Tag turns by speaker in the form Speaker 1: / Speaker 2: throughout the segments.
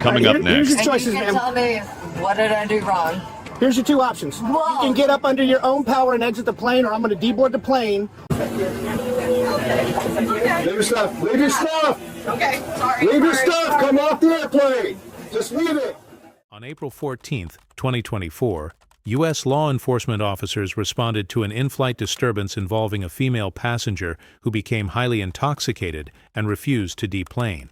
Speaker 1: Coming up
Speaker 2: Here's
Speaker 1: next.
Speaker 2: your choices,
Speaker 3: and you can
Speaker 2: ma'am.
Speaker 3: tell me what did I do wrong.
Speaker 2: Here's your two options.
Speaker 3: Whoa.
Speaker 2: You can get up under your own power and exit the plane, or I'm going to deboard the plane.
Speaker 4: Leave your stuff. Leave your stuff.
Speaker 3: Okay, sorry.
Speaker 4: Leave your stuff. Come off the airplane. Just leave it.
Speaker 5: On April 14th, 2024, U.S. law enforcement officers responded to an in-flight disturbance involving a female passenger who became highly intoxicated and refused to deplane.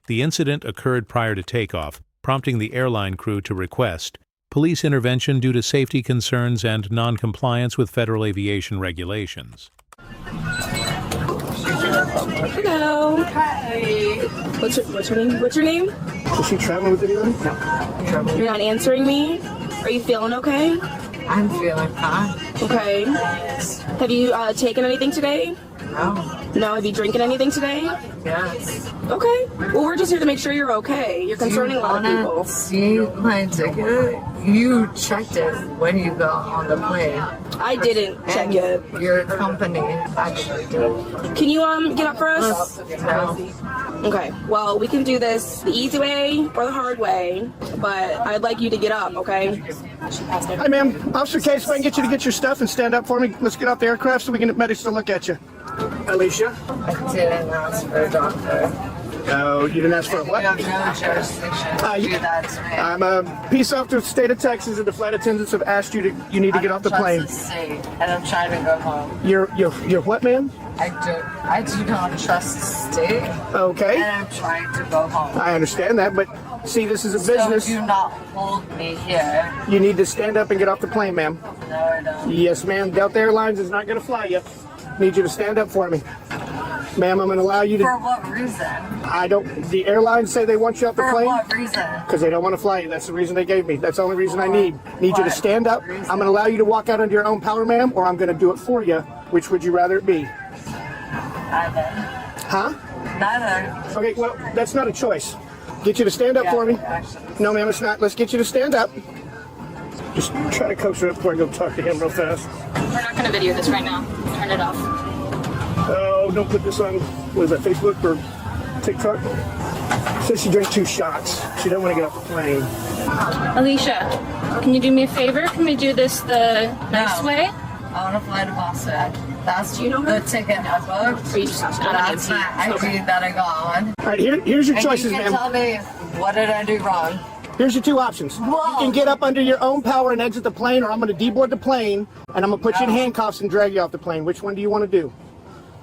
Speaker 5: The incident occurred prior to takeoff, prompting the airline crew to request police intervention due to safety concerns and non-compliance with federal aviation regulations.
Speaker 6: Hello.
Speaker 3: Hi.
Speaker 6: What's your name? What's your name?
Speaker 2: Is she traveling with anybody?
Speaker 6: You're not answering me? Are you feeling okay?
Speaker 3: I'm feeling fine.
Speaker 6: Okay. Have you taken anything today?
Speaker 3: No.
Speaker 6: No, have you drinking anything today?
Speaker 3: Yes.
Speaker 6: Okay. Well, we're just here to make sure you're okay. You're concerning a lot of people.
Speaker 3: See my ticket? You checked it when you got on the plane.
Speaker 6: I didn't check it.
Speaker 3: Your company actually did.
Speaker 6: Can you get up for us?
Speaker 3: No.
Speaker 6: Okay. Well, we can do this the easy way or the hard way, but I'd like you to get up, okay?
Speaker 2: Hi, ma'am. Officer Case, if I can get you to get your stuff and stand up for me, let's get off the aircraft so we can get medics to look at you. Alicia?
Speaker 3: I didn't ask for a doctor.
Speaker 2: No, you didn't ask for a
Speaker 3: You
Speaker 2: what?
Speaker 3: have no jurisdiction to do that to me.
Speaker 2: I'm a peace officer of the state of Texas, and the flight attendants have asked you need to get off the plane.
Speaker 3: I don't trust the state, and I'm trying to go home.
Speaker 2: You're what, ma'am?
Speaker 3: I do not trust the state, and
Speaker 2: Okay,
Speaker 3: I'm trying to go home.
Speaker 2: I understand that, but see, this is a business.
Speaker 3: So do not hold me here.
Speaker 2: You need to stand up and get off the plane, ma'am.
Speaker 3: No, I don't.
Speaker 2: Yes, ma'am. Delta Airlines is not going to fly you. Need you to stand up for me. Ma'am, I'm going to allow you
Speaker 3: For
Speaker 2: to...
Speaker 3: what reason?
Speaker 2: The airlines say they want you off the
Speaker 3: For
Speaker 2: plane.
Speaker 3: what reason?
Speaker 2: Because they don't want to fly you. That's the reason they gave me. That's the only reason I need. Need you to stand up. I'm going to allow you to walk out under your own power, ma'am, or I'm going to do it for you. Which would you rather it be?
Speaker 3: Neither.
Speaker 2: Huh?
Speaker 3: Neither.
Speaker 2: Okay, well, that's not a choice. Get you to stand up for me.
Speaker 3: Actually.
Speaker 2: No, ma'am, it's not. Let's get you to stand up. Just try to coax her up before I go talk to him real fast.
Speaker 6: We're not going to video this right now. Turn it off.
Speaker 2: Oh, don't put this on, what is that, Facebook or TikTok? Says she drank 2 shots. She doesn't want to get off the plane.
Speaker 7: Alicia, can you do me a favor? Can we do this the nice
Speaker 3: No.
Speaker 7: way?
Speaker 3: I want to fly to Boston. That's the ticket I booked.
Speaker 6: Or you just
Speaker 3: That's my ID that I got on.
Speaker 2: All right, here's your
Speaker 3: And
Speaker 2: choices,
Speaker 3: you can
Speaker 2: ma'am.
Speaker 3: tell me what did I do wrong.
Speaker 2: Here's your two options.
Speaker 3: Whoa.
Speaker 2: You can get up under your own power and exit the plane, or I'm going to deboard the plane, and I'm going to put you in handcuffs and drag you off the plane. Which one do you want to do?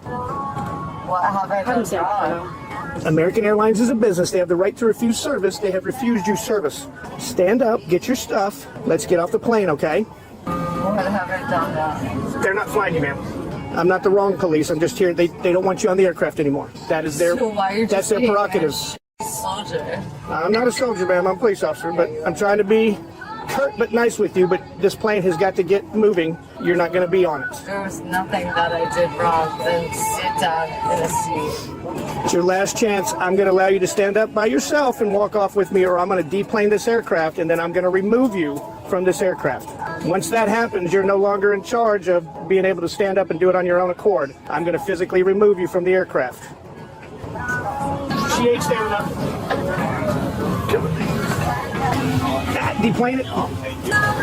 Speaker 3: What have I done wrong?
Speaker 2: American Airlines is a business. They have the right to refuse service. They have refused you service. Stand up, get your stuff. Let's get off the plane, okay?
Speaker 3: What have I done wrong?
Speaker 2: They're not flying you, ma'am. I'm not the wrong police. I'm just here. They don't want you on the aircraft anymore. That is their,
Speaker 3: So why are you
Speaker 2: that's
Speaker 3: just
Speaker 2: their
Speaker 3: being
Speaker 2: prerogative.
Speaker 3: a soldier?
Speaker 2: I'm not a soldier, ma'am. I'm a police officer, but I'm trying to be curt but nice with you, but this plane has got to get moving. You're not going to be on it.
Speaker 3: There was nothing that I did wrong than sit down in a seat.
Speaker 2: It's your last chance. I'm going to allow you to stand up by yourself and walk off with me, or I'm going to deplane this aircraft, and then I'm going to remove you from this aircraft. Once that happens, you're no longer in charge of being able to stand up and do it on your own accord. I'm going to physically remove you from the aircraft. She ain't standing up. Deplane it.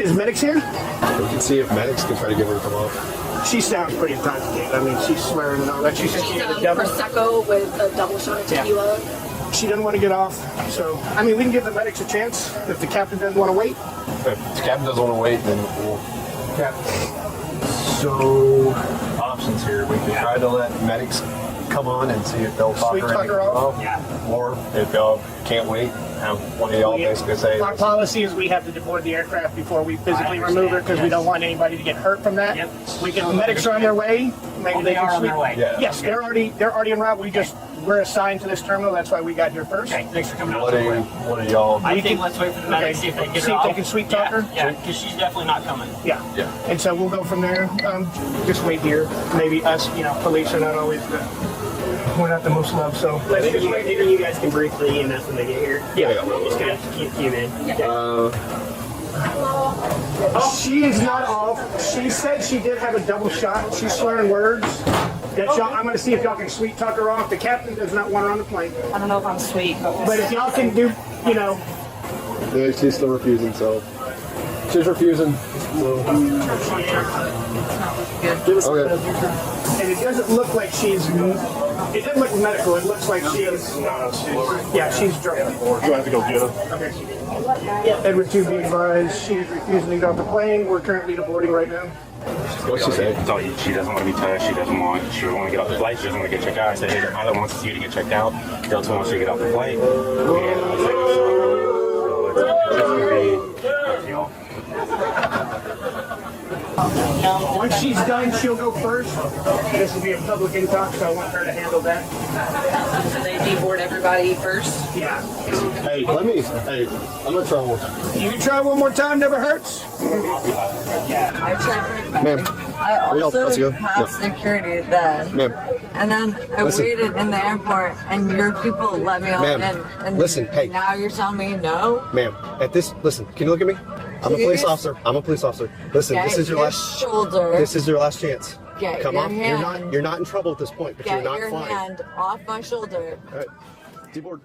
Speaker 2: Is medics here?
Speaker 4: We can see if medics can try to get her to come off.
Speaker 2: She sounds pretty intoxicated. I mean, she's swearing and all that. She said she had a double.
Speaker 6: Prosecco with a double shot of tequila.
Speaker 2: She doesn't want to get off. So, I mean, we can give the medics a chance if the captain doesn't want to wait.
Speaker 4: If the captain doesn't want to wait, then we'll...
Speaker 8: So, options here. We can
Speaker 4: try to let medics come on and see if they'll talk
Speaker 2: Sweet
Speaker 4: her
Speaker 2: talk
Speaker 4: into
Speaker 2: her
Speaker 4: come
Speaker 2: off?
Speaker 4: off. Or if y'all can't wait, have one of y'all basically say,
Speaker 2: Our policy is we have to deboard the aircraft before we physically remove her because we don't want anybody to get hurt from that. We can. Medics are on their way. Maybe they are on their way.
Speaker 4: Yeah.
Speaker 2: Yes, they're already en route. We're assigned to this terminal. That's why we got here first.
Speaker 9: Okay, thanks for coming out.
Speaker 4: what are y'all...
Speaker 9: I think let's wait for the medics, see if they get her off.
Speaker 2: can sweet talk her.
Speaker 9: Yeah, because she's definitely not coming.
Speaker 2: Yeah.
Speaker 4: Yeah.
Speaker 2: And so we'll go from there. Just wait here. Maybe us, police are not always we're not the most loved, so.
Speaker 9: Maybe you guys can briefly EMS when they get here.
Speaker 2: Yeah.
Speaker 9: We'll just kind of keep you in.
Speaker 2: She is not off. She said she did have a double shot. She's swearing words. I'm going to see if y'all can sweet talk her off. The captain does not want her on the plane.
Speaker 6: I don't know if I'm sweet, but
Speaker 2: But if y'all can do you know.
Speaker 8: Yeah, she's still refusing, so. She's refusing. So. Okay.
Speaker 2: And it doesn't look like she's. It doesn't look medical. It looks like she's. Yeah, she's drunk.
Speaker 8: Do I have to go get her?
Speaker 2: Okay. Edward 2 be advised. She's refusing to get off the plane. We're currently boarding right now.
Speaker 8: What'd she say?
Speaker 1: So she doesn't want to be touched. She doesn't want to get off the flight. She doesn't want to get checked out. I said, hey, I don't want you to get checked out. Delta wants you to get off the flight. And I said, so it's going to be up to y'all.
Speaker 2: Once she's done, she'll go first. This will be a public intox, so I want her to handle that.
Speaker 3: So they deboard everybody first?
Speaker 2: Yeah.
Speaker 8: Hey, I'm gonna try one more time.
Speaker 2: You can try one more time, never hurts.
Speaker 3: I tried.
Speaker 8: Ma'am.
Speaker 3: I
Speaker 8: Let's
Speaker 3: also
Speaker 8: go.
Speaker 3: passed security then.
Speaker 8: Ma'am.
Speaker 3: And then I waited in the airport, and your people let me on in. And
Speaker 8: Listen, hey.
Speaker 3: Now you're telling me no?
Speaker 8: Ma'am, listen, can you look at me? I'm a police officer. Listen,
Speaker 3: Get
Speaker 8: this is your last
Speaker 3: shoulder.
Speaker 8: This is your last chance.
Speaker 3: Get
Speaker 8: Come
Speaker 3: your
Speaker 8: on.
Speaker 3: hand.
Speaker 8: You're not in trouble at this point, but
Speaker 3: Get
Speaker 8: you're not
Speaker 3: your
Speaker 8: flying.
Speaker 3: hand off my shoulder.
Speaker 8: All right. Deboard.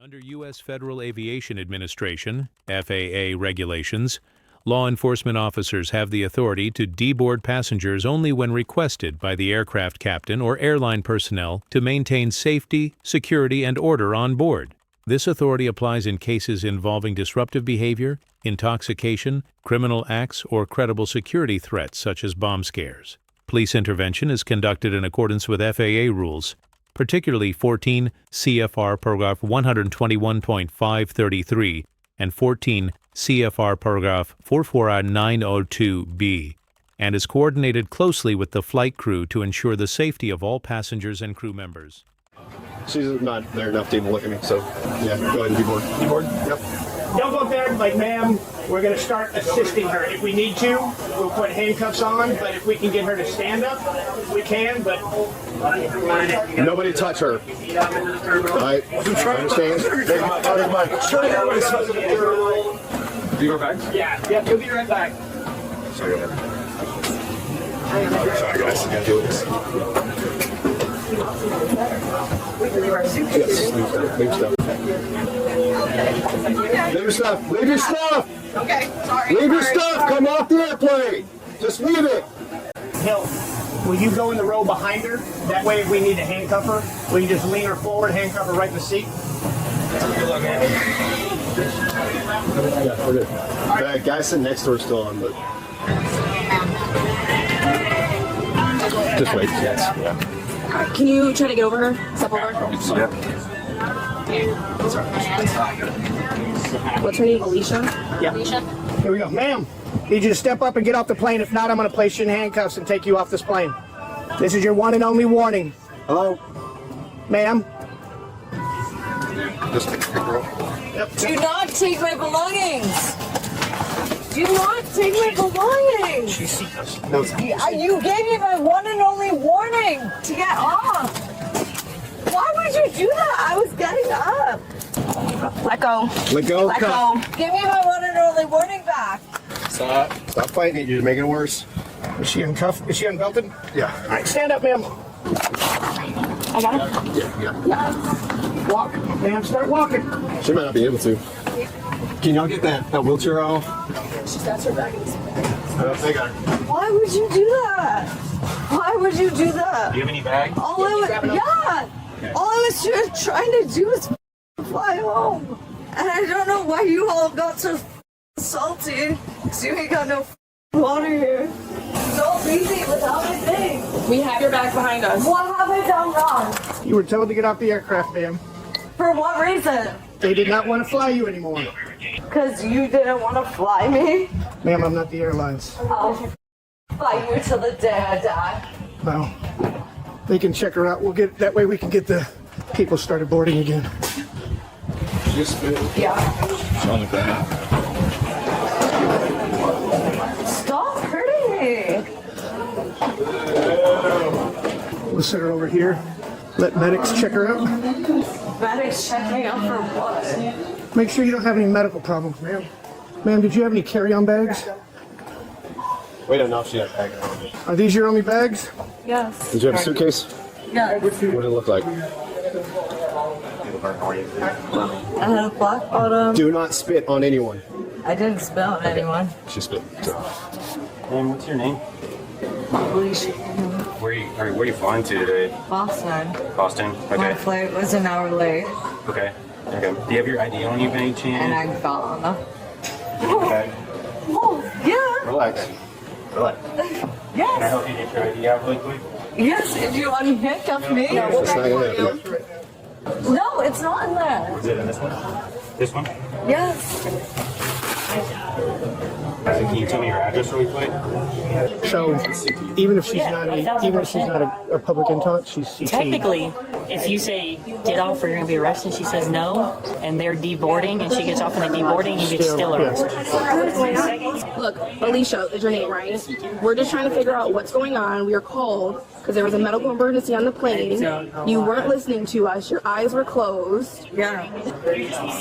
Speaker 5: Under U.S. Federal Aviation Administration, FAA regulations, law enforcement officers have the authority to deboard passengers only when requested by the aircraft captain or airline personnel to maintain safety, security, and order on board. This authority applies in cases involving disruptive behavior, intoxication, criminal acts, or credible security threats such as bomb scares. Police intervention is conducted in accordance with FAA rules, particularly 14 CFR paragraph 121.533 and 14 CFR paragraph 44902B, and is coordinated closely with the flight crew to ensure the safety of all passengers and crew members.
Speaker 8: She's not there enough to even look at me, so yeah, go ahead and deboard. Deboard? Yep.
Speaker 2: Don't go up there like, ma'am, we're going to start assisting her. If we need to, we'll put handcuffs on, but if we can get her to stand up, we can, but...
Speaker 8: Nobody touch her. Alright, I understand.
Speaker 4: Do you go back?
Speaker 2: Yeah, we'll be right back.
Speaker 8: Sorry, guys. I gotta do this. Yes, leave stuff. Leave your stuff.
Speaker 6: Okay, sorry.
Speaker 8: Leave your stuff. Come off the airplane. Just leave it.
Speaker 2: Hill, will you go in the row behind her? That way if we need to handcuff her, we can just lean her forward, handcuff her right in the seat.
Speaker 8: Yeah, we're good. The guy sitting next to her is still on, but just wait. Yes. Yeah.
Speaker 6: Can you try to get over her? Step over her? What's her name? Alicia?
Speaker 2: Yeah.
Speaker 6: Alicia?
Speaker 2: Here we go. Ma'am, need you to step up and get off the plane. If not, I'm going to place you in handcuffs and take you off this plane. This is your one and only warning.
Speaker 8: Hello?
Speaker 2: Ma'am?
Speaker 8: Just take a girl.
Speaker 2: Yep.
Speaker 3: Do not take my belongings! Do not take my belongings!
Speaker 8: No.
Speaker 3: You gave me my one and only warning to get off! Why would you do that? I was getting up!
Speaker 6: Let go.
Speaker 8: Let go.
Speaker 6: Let go.
Speaker 3: Give me my one and only warning back!
Speaker 8: Stop fighting it. You're making it worse.
Speaker 2: Is she uncuffed? Is she unbelted?
Speaker 8: Yeah.
Speaker 2: All right, stand up, ma'am.
Speaker 6: I got her.
Speaker 8: Yeah.
Speaker 2: Walk. Ma'am, start walking.
Speaker 8: She might not be able to. Can y'all get that wheelchair off?
Speaker 6: She's got her back in this.
Speaker 8: I got her.
Speaker 3: Why would you do that? Why would you do that?
Speaker 1: Do you have any bags?
Speaker 3: All I was trying to do was fly home. And I don't know why you all got so salty. Because you ain't got no water here. Don't leave me without a thing.
Speaker 6: We have your back behind us.
Speaker 3: What have I done wrong?
Speaker 2: You were told to get off the aircraft, ma'am.
Speaker 3: For what reason?
Speaker 2: They did not want to fly you anymore.
Speaker 3: Because you didn't want to fly me?
Speaker 2: Ma'am, I'm not the airlines.
Speaker 3: I'll fly you till the day I die.
Speaker 2: No. They can check her out. We'll get that way we can get the people started boarding again.
Speaker 3: Yeah. Stop hurting me.
Speaker 2: We'll set her over here. Let medics check her out.
Speaker 3: Medics check me out for what?
Speaker 2: Make sure you don't have any medical problems, ma'am. Ma'am, did you have any carry-on bags?
Speaker 8: We don't know if she had a bag.
Speaker 2: Are these your only bags?
Speaker 3: Yes.
Speaker 8: Did you have a suitcase?
Speaker 3: Yeah.
Speaker 8: What did it look like?
Speaker 1: sweetheart. How are you?
Speaker 3: I had a black bottom.
Speaker 8: Do not spit on anyone.
Speaker 3: I didn't spit on anyone.
Speaker 8: She spit.
Speaker 1: And what's your name? Where are you flying to today?
Speaker 3: Boston.
Speaker 1: Boston?
Speaker 3: My
Speaker 1: Okay.
Speaker 3: flight was an hour late,
Speaker 1: Okay. Okay. Do you have your ID on you by any chance?
Speaker 3: and I got on the.
Speaker 1: Okay.
Speaker 3: Yeah.
Speaker 8: Relax.
Speaker 1: Relax. Can I
Speaker 3: Yes.
Speaker 1: help you get your ID out really quick?
Speaker 3: Yes. If you unhandcuff me.
Speaker 8: That's not gonna happen.
Speaker 3: No, it's not in there.
Speaker 1: Is it in this one? This one?
Speaker 3: Yes.
Speaker 1: Can you tell me your address really quick?
Speaker 2: So even if she's not a public intox, she's CT.
Speaker 10: Technically, if you say get off or you're going to be arrested, she says no, and they're deboarding, and she gets off and they're deboarding, you get still arrested.
Speaker 6: Look, Alicia is your name, right? We're just trying to figure out what's going on. We were called because there was a medical emergency on the plane. You weren't listening to us. Your eyes were closed.
Speaker 3: Yeah.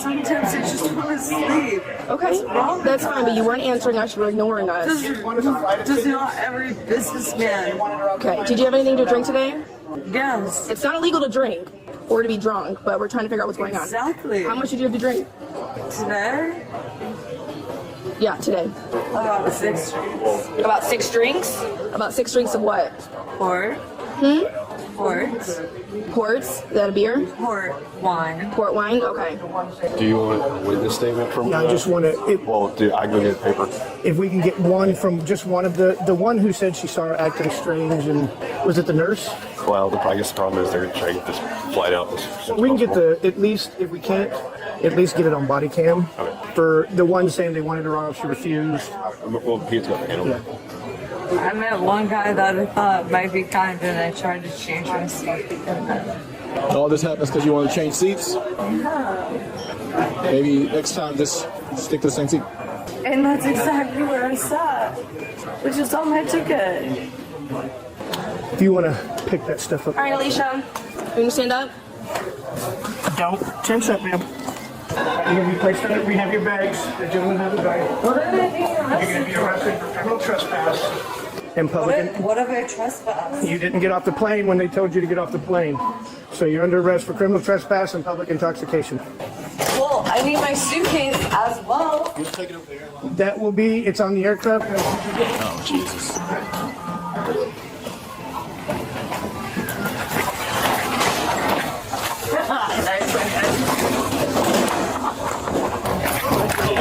Speaker 3: Sometimes I just want to sleep.
Speaker 6: Okay, that's fine, but you weren't answering us. You were ignoring us.
Speaker 3: Does not every businessman?
Speaker 6: Okay, did you have anything to drink today?
Speaker 3: Yes.
Speaker 6: It's not illegal to drink or to be drunk, but we're trying to figure out what's going on.
Speaker 3: Exactly.
Speaker 6: How much did you have to drink?
Speaker 3: Today?
Speaker 6: Yeah, today.
Speaker 3: About 6 drinks.
Speaker 6: About 6 drinks? About 6 drinks of what?
Speaker 3: Port. Port.
Speaker 6: Ports? Is that a beer?
Speaker 3: Port wine.
Speaker 6: Port wine? Okay.
Speaker 8: Do you want a witness statement from?
Speaker 2: Yeah, I just want to.
Speaker 8: Well, dude, I go get paper.
Speaker 2: If we can get one from just one of the one who said she saw her acting strange, and was it the nurse?
Speaker 8: Well, I guess the problem is they're going to try to get this flight out.
Speaker 2: We can get at least, if we can't, at least get it on Bodycam.
Speaker 8: Okay.
Speaker 2: For the one saying they wanted her off, she refused.
Speaker 8: Well, Pete's got to handle it.
Speaker 3: I met one guy that I thought might be kind, and I tried to change my seat. And then
Speaker 11: All this happens because you want to change seats? Maybe next time just stick to the same seat.
Speaker 3: And that's exactly where I sat, which is on my ticket.
Speaker 2: If you want to pick that stuff up.
Speaker 6: All right, Alicia. You can stand up?
Speaker 2: Don't. 10 cents, ma'am. We have your bags. The gentleman has a bag.
Speaker 3: What are they being
Speaker 2: You're going to
Speaker 3: arrested
Speaker 2: be arrested for criminal trespass and public.
Speaker 3: What have I trespassed?
Speaker 2: You didn't get off the plane when they told you to get off the plane. So you're under arrest for criminal trespass and public intoxication.
Speaker 3: Well, I need my suitcase as well.
Speaker 2: That will be, it's on the aircraft.
Speaker 11: Oh, Jesus.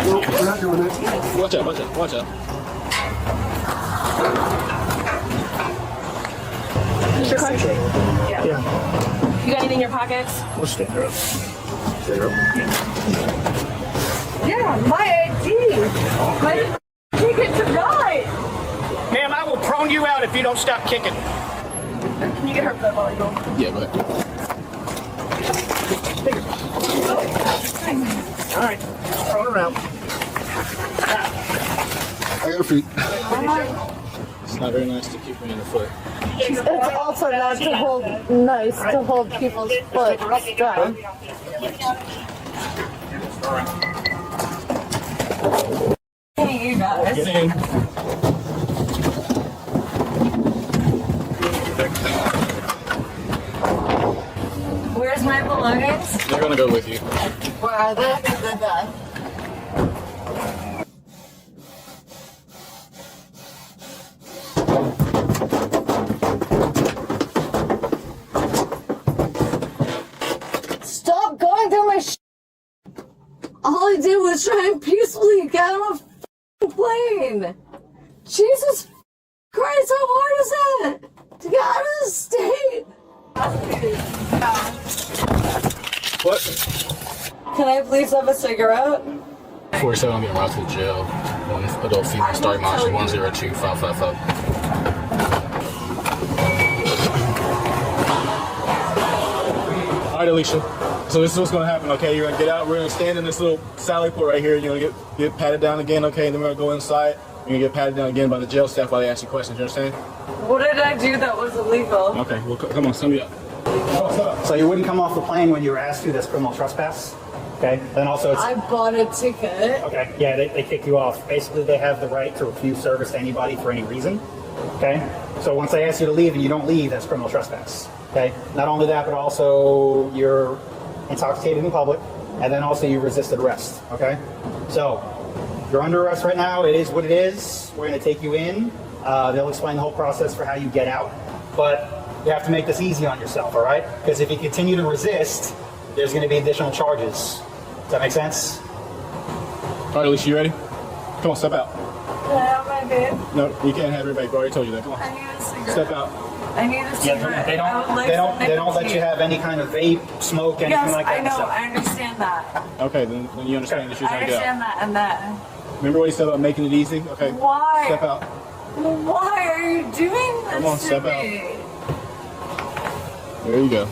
Speaker 2: We're not doing that.
Speaker 11: Watch out, watch out, watch out.
Speaker 6: Is your card?
Speaker 2: Yeah.
Speaker 6: You got anything in your pockets?
Speaker 2: We'll stand her up.
Speaker 3: Yeah, my ID. My ticket to ride.
Speaker 2: Ma'am, I will prone you out if you don't stop kicking.
Speaker 6: Can you get her foot while you go?
Speaker 11: Yeah, go ahead.
Speaker 2: All right. Prone her out.
Speaker 11: I got a feet. It's not very nice to keep me in the foot.
Speaker 3: It's also not to hold nice to hold people's foot down. Hey, you guys.
Speaker 11: Get in.
Speaker 3: Where's my belongings?
Speaker 11: They're gonna go with you.
Speaker 3: Where are they? They're there. Stop going through my All I did was try and peacefully get on a plane. Jesus Christ, how hard is that? To get out of the state.
Speaker 11: What?
Speaker 3: Can I please have a cigarette?
Speaker 11: 47, I'm getting routed to the jail. One adult female starting marshal 102555. All right, Alicia. So this is what's gonna happen, okay? You're gonna get out. We're gonna stand in this little sally port right here. You're gonna get patted down again, okay? And then we're gonna go inside. You're gonna get patted down again by the jail staff while they ask you questions. You understand?
Speaker 3: What did I do that was illegal?
Speaker 11: Okay. Well, come on, sum me up.
Speaker 12: So you wouldn't come off the plane when you were asked to. That's criminal trespass. Okay. Then also it's
Speaker 3: I bought a ticket.
Speaker 12: okay. Yeah, they kick you off. Basically, they have the right to refuse service to anybody for any reason. Okay. So once they ask you to leave and you don't leave, that's criminal trespass. Okay. Not only that, but also you're intoxicated in public, and then also you resisted arrest, okay? So, you're under arrest right now. It is what it is. We're going to take you in. They'll explain the whole process for how you get out. But you have to make this easy on yourself, all right? Because if you continue to resist, there's going to be additional charges. Does that make sense?
Speaker 11: All right, Alicia, you ready? Come on, step out.
Speaker 3: Can I have my vape?
Speaker 11: No, you can't have your vape. I already told you that. Come on.
Speaker 3: I need a cigarette.
Speaker 11: Step out.
Speaker 3: I need a cigarette.
Speaker 12: They
Speaker 3: I would like some
Speaker 12: they don't let you
Speaker 3: nicotine.
Speaker 12: have any kind of vape, smoke, anything
Speaker 3: Yes,
Speaker 12: like that.
Speaker 3: I know.
Speaker 12: So-
Speaker 3: I understand that.
Speaker 11: Okay, then you understand that you're
Speaker 3: I
Speaker 11: trying to get
Speaker 3: understand
Speaker 11: out.
Speaker 3: that and that.
Speaker 11: Remember what you said about making it easy? Okay.
Speaker 3: Why?
Speaker 11: Step out.
Speaker 3: Why are you doing this
Speaker 11: Come on,
Speaker 3: to
Speaker 11: step out.
Speaker 3: me?
Speaker 11: There you go.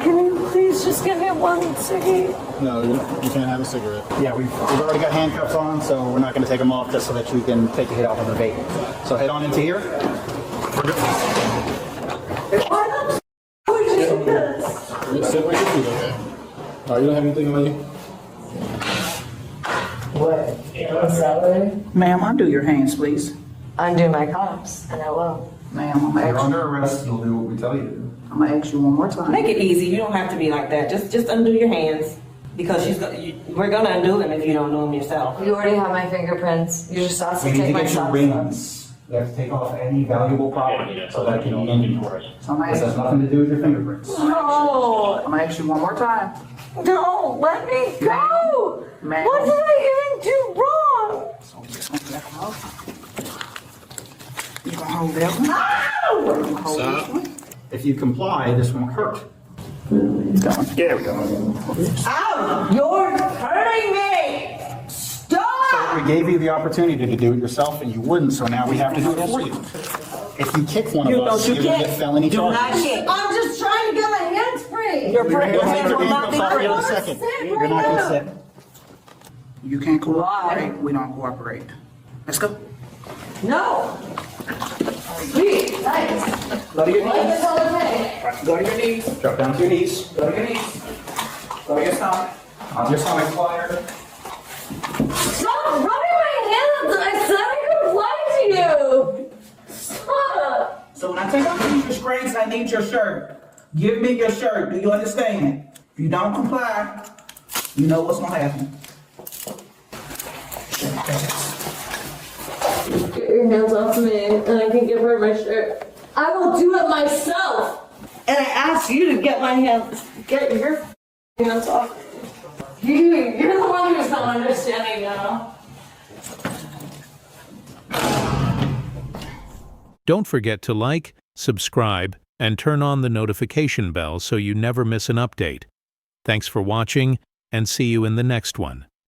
Speaker 3: Can you please just give me one cigarette?
Speaker 11: No, you can't have a cigarette.
Speaker 12: Yeah, we've already got handcuffs on, so we're not going to take them off just so that you can take a hit off of the vape. So head on into here. We're good.
Speaker 3: Why the f would you do this?
Speaker 11: Just sit where your feet, okay? All right, you don't have anything on you?
Speaker 3: What?
Speaker 13: Ma'am, undo your hands, please.
Speaker 3: Undo my cuffs, and I will.
Speaker 13: Ma'am, I'm gonna
Speaker 14: You're
Speaker 13: ask you,
Speaker 14: under arrest, you'll do what we tell you to do.
Speaker 13: I'm gonna ask you one more time.
Speaker 15: Make it easy. You don't have to be like that. Just undo your hands because we're gonna undo them if you don't do them yourself.
Speaker 3: You already have my fingerprints. You just have to
Speaker 14: We need to
Speaker 3: take my
Speaker 14: get your
Speaker 3: socks.
Speaker 14: rings. You have to take off any valuable property so that it can be inventory.
Speaker 13: So I'm gonna
Speaker 14: This
Speaker 13: ask
Speaker 14: has
Speaker 13: you,
Speaker 14: nothing to do with your fingerprints.
Speaker 3: No,
Speaker 13: I'm gonna ask you one more time.
Speaker 3: no, let me go.
Speaker 13: Ma'am.
Speaker 3: What did I even do wrong?
Speaker 13: So just gonna get them off. You gonna hold that one? You gonna hold this one?
Speaker 12: If you comply, this won't hurt.
Speaker 2: There we go.
Speaker 3: Ow! You're hurting me! Stop!
Speaker 12: We gave you the opportunity to do it yourself, and you wouldn't, so now we have to do it for you. If you kick one of us, you're going to get felony charges.
Speaker 3: I'm just trying to get my hands free!
Speaker 12: Your hands will not be free in a second. You're not going to sit.
Speaker 13: You can't cooperate, we don't cooperate. Let's go.
Speaker 3: No! Sweet, nice.
Speaker 12: Go to your
Speaker 3: What
Speaker 12: knees.
Speaker 3: is all okay?
Speaker 12: Go to your knees. Drop down to your knees. Go to your knees. Go to your stomach. On your stomach, flyer.
Speaker 3: Stop rubbing my hands! I said I could lie to you! Stop!
Speaker 13: So when I take off your restraints, I need your shirt. Give me your shirt, do you understand? If you don't comply, you know what's gonna happen.
Speaker 3: Get your hands off me, and I can give her my shirt. I will do it myself! And I asked you to get my hands, get your hands off. You're the one who's not understanding now.
Speaker 5: Don't forget to like, subscribe, and turn on the notification bell so you never miss an update. Thanks for watching, and see you in the next one.